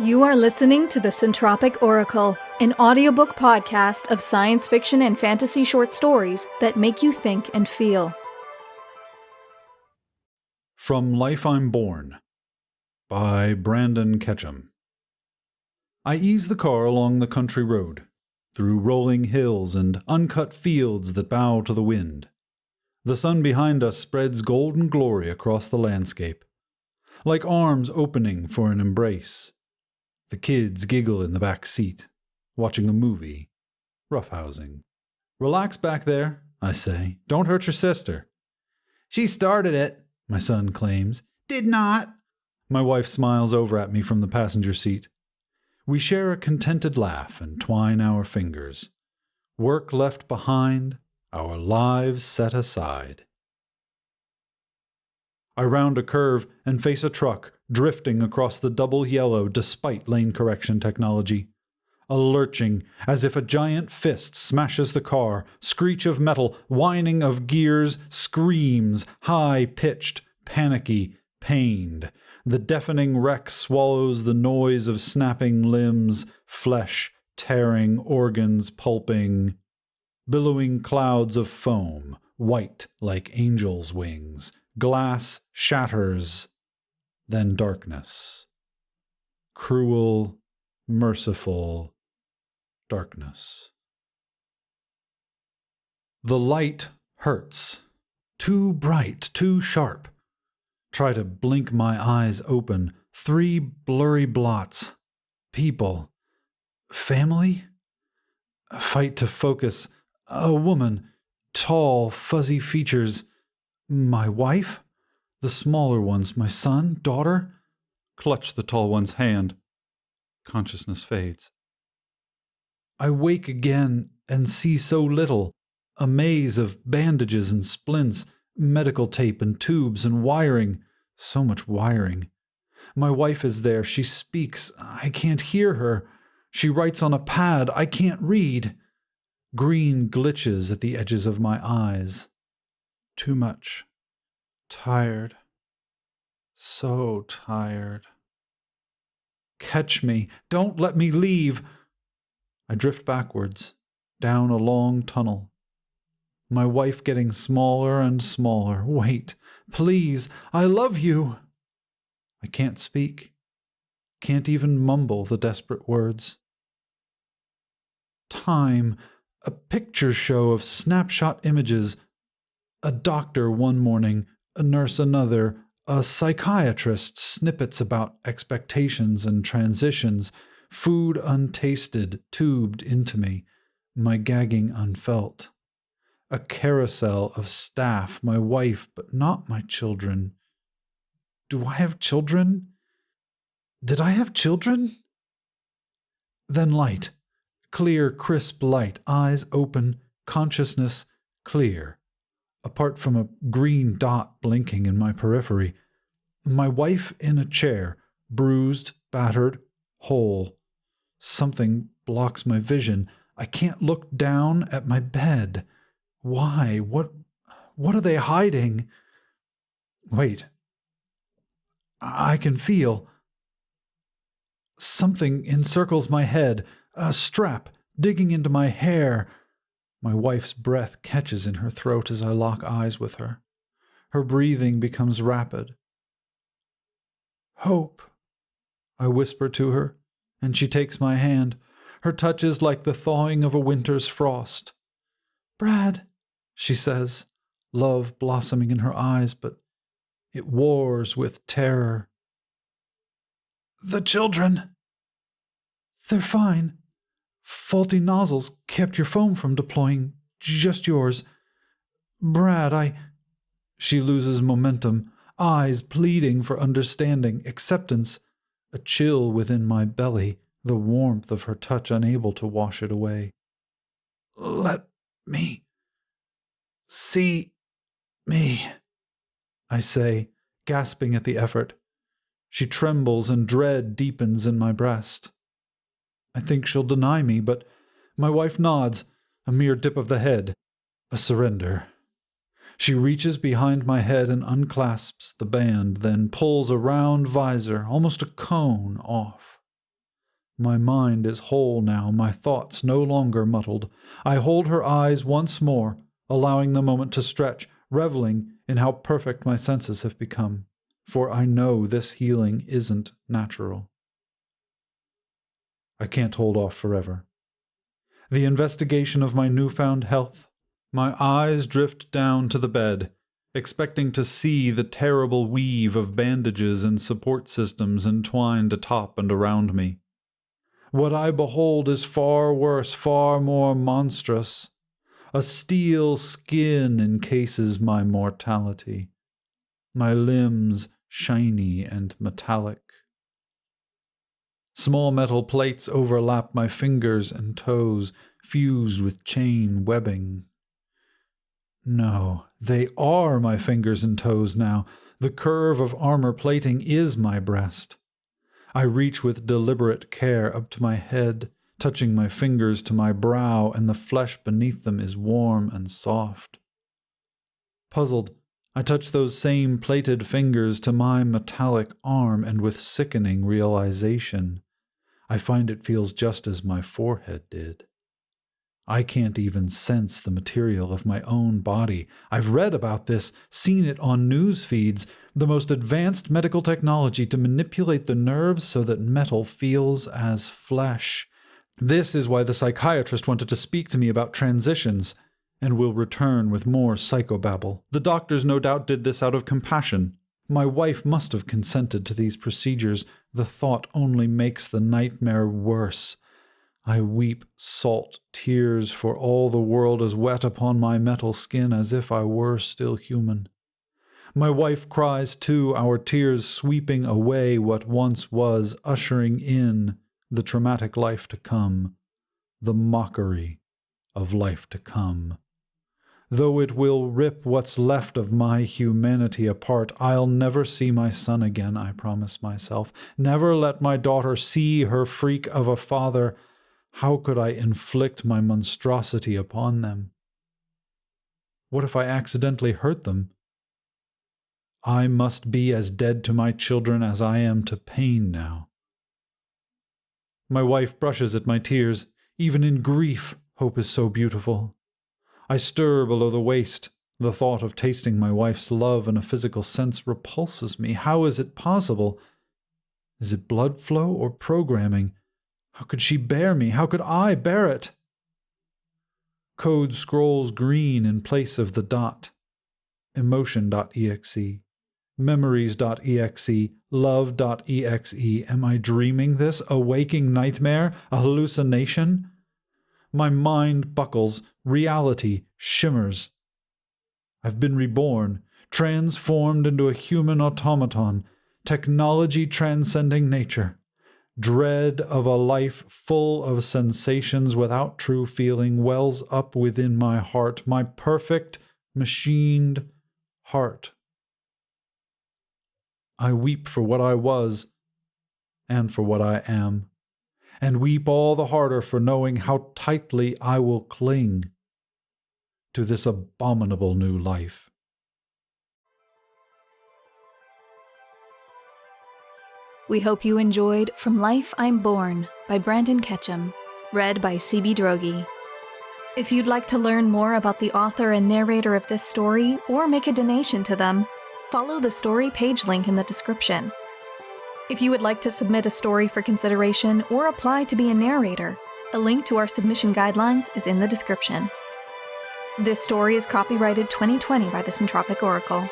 You are listening to the Centropic Oracle, an audiobook podcast of science fiction and fantasy short stories that make you think and feel. From Life I'm Born by Brandon Ketchum. I ease the car along the country road, through rolling hills and uncut fields that bow to the wind. The sun behind us spreads golden glory across the landscape, like arms opening for an embrace. The kids giggle in the back seat, watching a movie, roughhousing. "Relax back there," I say. "Don't hurt your sister." "She started it," my son claims. "Did not." My wife smiles over at me from the passenger seat. We share a contented laugh and twine our fingers. Work left behind, our lives set aside. I round a curve and face a truck drifting across the double yellow despite lane correction technology. A lurching, as if a giant fist smashes the car, screech of metal, whining of gears, screams, high-pitched, panicky, pained. The deafening wreck swallows the noise of snapping limbs, flesh tearing, organs pulping. Billowing clouds of foam, white like angels' wings. Glass shatters, then darkness. Cruel, merciful darkness. The light hurts. Too bright, too sharp. Try to blink my eyes open. 3 blurry blots. People. Family? Fight to focus. A woman. Tall, fuzzy features. My wife? The smaller ones, my son, daughter? Clutch the tall one's hand. Consciousness fades. I wake again and see so little. A maze of bandages and splints, medical tape and tubes and wiring. So much wiring. My wife is there. She speaks. I can't hear her. She writes on a pad. I can't read. Green glitches at the edges of my eyes. Too much. Tired. So tired. Catch me. Don't let me leave. I drift backwards, down a long tunnel. My wife getting smaller and smaller. Wait, please, I love you. I can't speak. Can't even mumble the desperate words. Time. A picture show of snapshot images. A doctor one morning, a nurse another, a psychiatrist, snippets about expectations and transitions, food untasted, tubed into me, my gagging unfelt. A carousel of staff, my wife, but not my children. Do I have children? Did I have children? Then light. Clear, crisp light, eyes open, consciousness clear. Apart from a green dot blinking in my periphery. My wife in a chair, bruised, battered, whole. Something blocks my vision. I can't look down at my bed. Why? What are they hiding? Wait. I can feel. Something encircles my head. A strap digging into my hair. My wife's breath catches in her throat as I lock eyes with her. Her breathing becomes rapid. "Hope," I whisper to her, and she takes my hand. Her touch is like the thawing of a winter's frost. "Brad," she says, love blossoming in her eyes, but it wars with terror. "The children." "They're fine. Faulty nozzles kept your foam from deploying, just yours. Brad, She loses momentum, eyes pleading for understanding, acceptance, a chill within my belly, the warmth of her touch unable to wash it away. "Let me see me," I say, gasping at the effort. She trembles and dread deepens in my breast. I think she'll deny me, but my wife nods, a mere dip of the head, a surrender. She reaches behind my head and unclasps the band, then pulls a round visor, almost a cone, off. My mind is whole now, my thoughts no longer muddled. I hold her eyes once more, allowing the moment to stretch, reveling in how perfect my senses have become, for I know this healing isn't natural. I can't hold off forever. The investigation of my newfound health. My eyes drift down to the bed, expecting to see the terrible weave of bandages and support systems entwined atop and around me. What I behold is far worse, far more monstrous. A steel skin encases my mortality, my limbs shiny and metallic. Small metal plates overlap my fingers and toes, fused with chain webbing. No, they are my fingers and toes now. The curve of armor plating is my breast. I reach with deliberate care up to my head, touching my fingers to my brow, and the flesh beneath them is warm and soft. Puzzled, I touch those same plated fingers to my metallic arm, and with sickening realization, I find it feels just as my forehead did. I can't even sense the material of my own body. I've read about this, seen it on news feeds, the most advanced medical technology to manipulate the nerves so that metal feels as flesh. This is why the psychiatrist wanted to speak to me about transitions, and will return with more psychobabble. The doctors no doubt did this out of compassion. My wife must have consented to these procedures. The thought only makes the nightmare worse. I weep salt tears, for all the world is wet upon my metal skin as if I were still human. My wife cries too, our tears sweeping away what once was, ushering in the traumatic life to come, the mockery of life to come. Though it will rip what's left of my humanity apart, I'll never see my son again, I promise myself. Never let my daughter see her freak of a father. How could I inflict my monstrosity upon them? What if I accidentally hurt them? I must be as dead to my children as I am to pain now. My wife brushes at my tears. Even in grief, hope is so beautiful. I stir below the waist. The thought of tasting my wife's love in a physical sense repulses me. How is it possible? Is it blood flow or programming? How could she bear me? How could I bear it? Code scrolls green in place of the dot. Emotion.exe. Memories.exe. Love.exe. Am I dreaming this? A waking nightmare? A hallucination? My mind buckles. Reality shimmers. I've been reborn, transformed into a human automaton, technology transcending nature. Dread of a life full of sensations without true feeling wells up within my heart, my perfect, machined heart. I weep for what I was, and for what I am, and weep all the harder for knowing how tightly I will cling to this abominable new life. We hope you enjoyed From Life I'm Born by Brandon Ketchum, read by CB Droege. If you'd like to learn more about the author and narrator of this story or make a donation to them, follow the story page link in the description. If you would like to submit a story for consideration or apply to be a narrator, a link to our submission guidelines is in the description. This story is copyrighted 2020 by the Centropic Oracle.